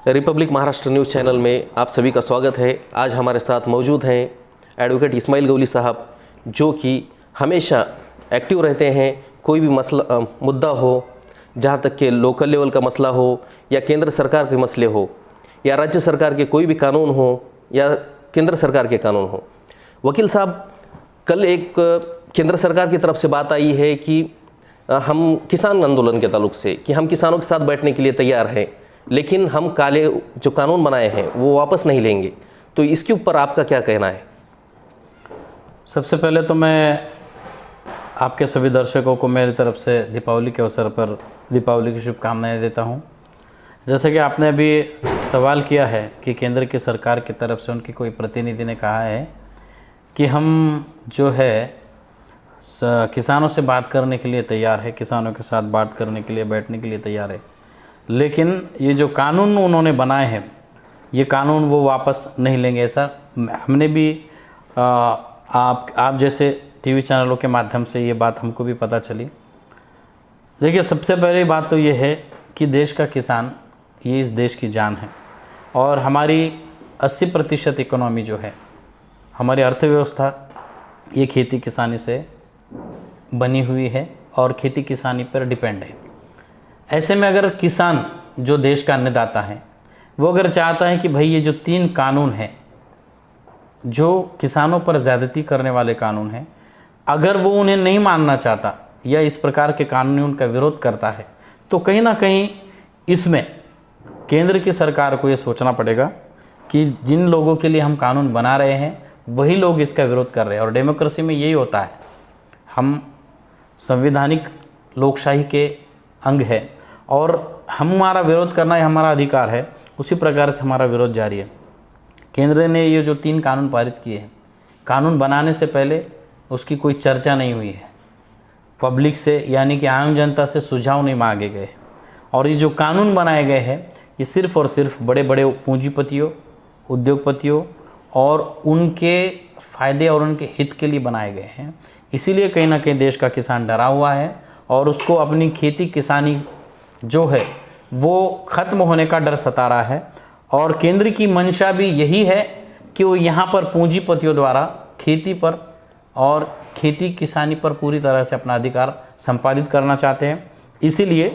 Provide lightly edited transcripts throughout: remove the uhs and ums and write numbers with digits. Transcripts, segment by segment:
Republic Maharashtra news channel में आप सभी का स्वागत है। आज हमारे साथ मौजूद हैं एडवोकेट इस्माइल गौली साहब, जो कि हमेशा एक्टिव रहते हैं। कोई भी मसला मुद्दा हो, जहाँ तक कि लोकल लेवल का मसला हो या केंद्र सरकार के मसले हो या राज्य सरकार के कोई भी कानून हो या केंद्र सरकार के कानून हो। वकील साहब, कल एक केंद्र सरकार की तरफ से बात आई है कि हम किसान आंदोलन के ताल्लुक से कि हम किसानों के साथ बैठने के लिए तैयार हैं, लेकिन हम काले जो कानून बनाए हैं वो वापस नहीं लेंगे। तो इसके ऊपर आपका क्या कहना है? सबसे पहले तो मैं आपके सभी दर्शकों को मेरी तरफ से दीपावली के अवसर पर दीपावली की शुभकामनाएं देता हूं। जैसे कि आपने अभी सवाल किया है कि केंद्र की सरकार की तरफ से उनकी कोई प्रतिनिधि ने कहा है कि हम जो है किसानों से बात करने के लिए तैयार है, किसानों के साथ बात करने के लिए, बैठने के लिए तैयार है, लेकिन ये जो कानून उन्होंने बनाए हैं ये कानून वो वापस नहीं लेंगे। ऐसा हमने भी आप जैसे टीवी चैनलों के माध्यम से ये बात हमको भी पता चली। देखिए, सबसे पहली बात तो ये है कि देश का किसान ये इस देश की जान है और हमारी 80% इकोनॉमी जो है, हमारी अर्थव्यवस्था, ये खेती किसानी से बनी हुई है और खेती किसानी पर डिपेंड है। ऐसे में अगर किसान जो देश का अन्नदाता है वो अगर चाहता है कि भाई ये जो 3 कानून हैं जो किसानों पर ज़्यादती करने वाले कानून हैं, अगर वो उन्हें नहीं मानना चाहता या इस प्रकार के कानून का विरोध करता है, तो कहीं ना कहीं इसमें केंद्र की सरकार को ये सोचना पड़ेगा कि जिन लोगों के लिए हम कानून बना रहे हैं वही लोग इसका विरोध कर रहे हैं। और डेमोक्रेसी में यही होता है, हम संवैधानिक लोकशाही के अंग है और हमारा विरोध करना हमारा अधिकार है। उसी प्रकार से हमारा विरोध जारी है। केंद्र ने ये जो 3 कानून पारित किए हैं, कानून बनाने से पहले उसकी कोई चर्चा नहीं हुई है, पब्लिक से यानी कि आम जनता से सुझाव नहीं मांगे गए। और ये जो कानून बनाए गए हैं ये सिर्फ़ और सिर्फ बड़े बड़े पूंजीपतियों, उद्योगपतियों और उनके फ़ायदे और उनके हित के लिए बनाए गए हैं। इसीलिए कहीं ना कहीं देश का किसान डरा हुआ है और उसको अपनी खेती किसानी जो है वो ख़त्म होने का डर सता रहा है। और केंद्र की मंशा भी यही है कि वो यहाँ पर पूंजीपतियों द्वारा खेती पर और खेती किसानी पर पूरी तरह से अपना अधिकार संपादित करना चाहते हैं। इसीलिए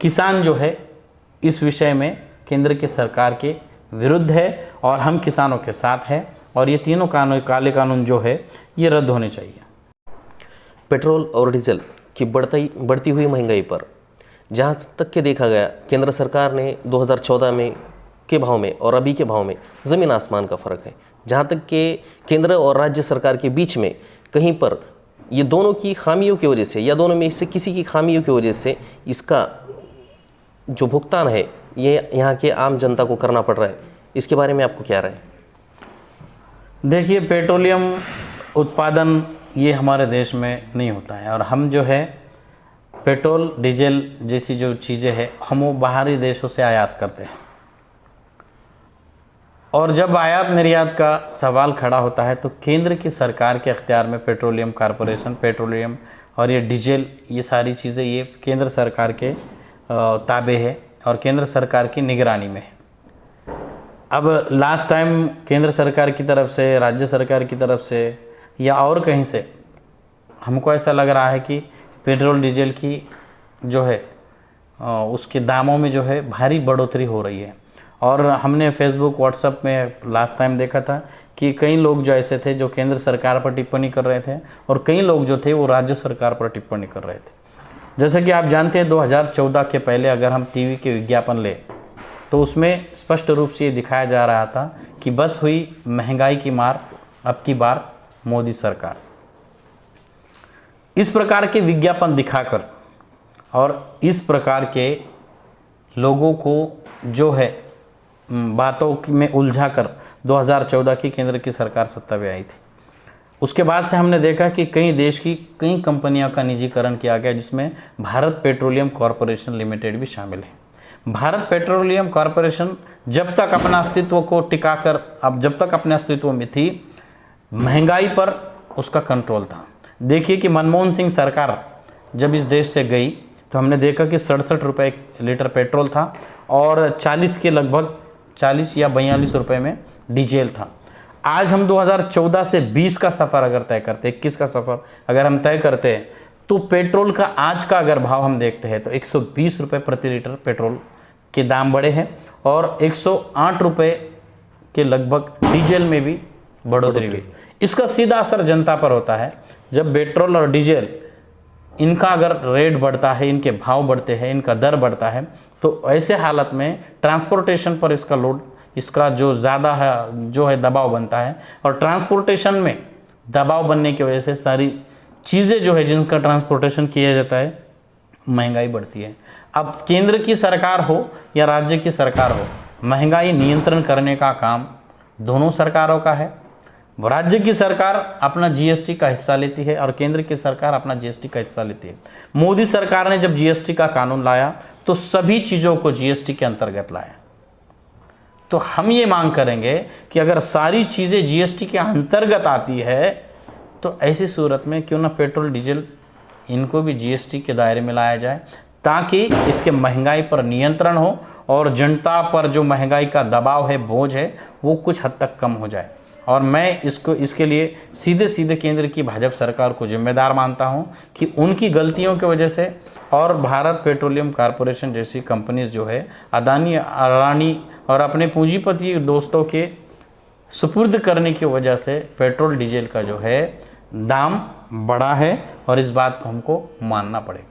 किसान जो है इस विषय में केंद्र की सरकार के विरुद्ध है और हम किसानों के साथ हैं और ये तीनों कानून, काले कानून जो है ये रद्द होने चाहिए। पेट्रोल और डीजल की बढ़ती हुई महंगाई पर जहाँ तक के देखा गया, केंद्र सरकार ने 2014 में के भाव में और अभी के भाव में ज़मीन आसमान का फ़र्क है। जहाँ तक कि केंद्र और राज्य सरकार के बीच में कहीं पर ये दोनों की खामियों की वजह से या दोनों में से किसी की खामियों की वजह से इसका जो भुगतान है ये यहाँ के आम जनता को करना पड़ रहा है। इसके बारे में आपको क्या राय है? देखिए, पेट्रोलियम उत्पादन ये हमारे देश में नहीं होता है और हम जो है पेट्रोल डीजल जैसी जो चीज़ें हैं हम वो बाहरी देशों से आयात करते हैं। और जब आयात निर्यात का सवाल खड़ा होता है तो केंद्र की सरकार के अख्तियार में पेट्रोलियम कॉरपोरेशन, पेट्रोलियम और ये डीजल, ये सारी चीज़ें ये केंद्र सरकार के ताबे है और केंद्र सरकार की निगरानी में है। अब लास्ट टाइम केंद्र सरकार की तरफ से, राज्य सरकार की तरफ से या और कहीं से हमको ऐसा लग रहा है कि पेट्रोल डीजल की जो है उसके दामों में जो है भारी बढ़ोतरी हो रही है। और हमने फेसबुक, व्हाट्सएप में लास्ट टाइम देखा था कि कई लोग जो ऐसे थे जो केंद्र सरकार पर टिप्पणी कर रहे थे और कई लोग जो थे वो राज्य सरकार पर टिप्पणी कर रहे थे। जैसे कि आप जानते हैं 2014 के पहले अगर हम टीवी के विज्ञापन लें तो उसमें स्पष्ट रूप से ये दिखाया जा रहा था कि बस हुई महंगाई की मार, अब की बार मोदी सरकार। इस प्रकार के विज्ञापन दिखाकर और इस प्रकार के लोगों को जो है बातों में उलझाकर 2014 की केंद्र की सरकार सत्ता में आई थी। उसके बाद से हमने देखा कि कई देश की कई कंपनियों का निजीकरण किया गया, जिसमें भारत पेट्रोलियम कॉरपोरेशन लिमिटेड भी शामिल है। भारत पेट्रोलियम कॉरपोरेशन जब तक अपना अस्तित्व को टिकाकर, अब जब तक अपने अस्तित्व में थी, महंगाई पर उसका कंट्रोल था। देखिए कि मनमोहन सिंह सरकार जब इस देश से गई तो हमने देखा कि 67 रुपये लीटर पेट्रोल था और 40 के लगभग 40 या 42 रुपए में डीजल था। आज हम 2014 से 20 का सफ़र अगर तय करते, 21 का सफ़र अगर हम तय करते हैं, तो पेट्रोल का आज का अगर भाव हम देखते हैं तो 120 रुपये प्रति लीटर पेट्रोल के दाम बढ़े हैं और 108 रुपये के लगभग डीजल में भी बढ़ोतरी हुई। इसका सीधा असर जनता पर होता है। जब पेट्रोल और डीजल इनका अगर रेट बढ़ता है, इनके भाव बढ़ते हैं, इनका दर बढ़ता है, तो ऐसे हालत में ट्रांसपोर्टेशन पर इसका लोड, इसका जो ज़्यादा है जो है दबाव बनता है और ट्रांसपोर्टेशन में दबाव बनने की वजह से सारी चीज़ें जो है जिनका ट्रांसपोर्टेशन किया जाता है, महंगाई बढ़ती है। अब केंद्र की सरकार हो या राज्य की सरकार हो, महंगाई नियंत्रण करने का काम दोनों सरकारों का है। राज्य की सरकार अपना जीएसटी का हिस्सा लेती है और केंद्र की सरकार अपना जीएसटी का हिस्सा लेती है। मोदी सरकार ने जब जीएसटी का कानून लाया तो सभी चीज़ों को जीएसटी के अंतर्गत लाया। तो हम ये मांग करेंगे कि अगर सारी चीज़ें जीएसटी के अंतर्गत आती है तो ऐसी सूरत में क्यों ना पेट्रोल डीजल इनको भी जीएसटी के दायरे में लाया जाए, ताकि इसके महंगाई पर नियंत्रण हो और जनता पर जो महंगाई का दबाव है, बोझ है, वो कुछ हद तक कम हो जाए। और मैं इसके लिए सीधे केंद्र की भाजपा सरकार को जिम्मेदार मानता हूं कि उनकी गलतियों की वजह से और भारत पेट्रोलियम कॉरपोरेशन जैसी कंपनीज जो है अदानी अडानी और अपने पूंजीपति दोस्तों के सुपुर्द करने की वजह से पेट्रोल डीजल का जो है दाम बढ़ा है और इस बात को हमको मानना पड़ेगा।